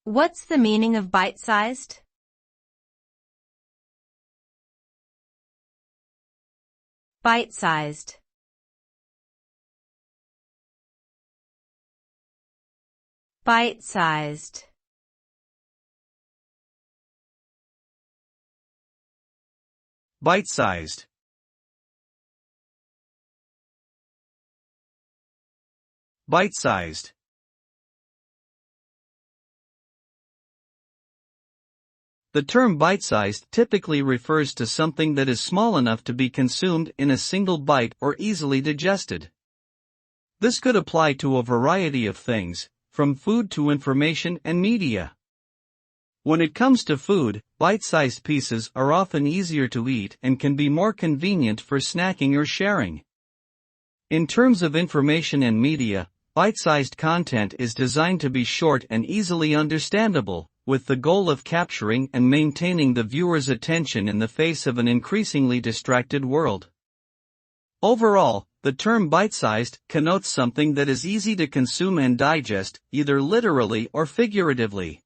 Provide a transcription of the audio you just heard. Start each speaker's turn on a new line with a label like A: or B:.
A: What's the meaning of bite-sized? Bite-sized. Bite-sized.
B: Bite-sized. Bite-sized. The term bite-sized typically refers to something that is small enough to be consumed in a single bite or easily digested. This could apply to a variety of things, from food to information and media. When it comes to food, bite-sized pieces are often easier to eat and can be more convenient for snacking or sharing. In terms of information and media, bite-sized content is designed to be short and easily understandable, with the goal of capturing and maintaining the viewer's attention in the face of an increasingly distracted world. Overall, the term bite-sized connotes something that is easy to consume and digest, either literally or figuratively.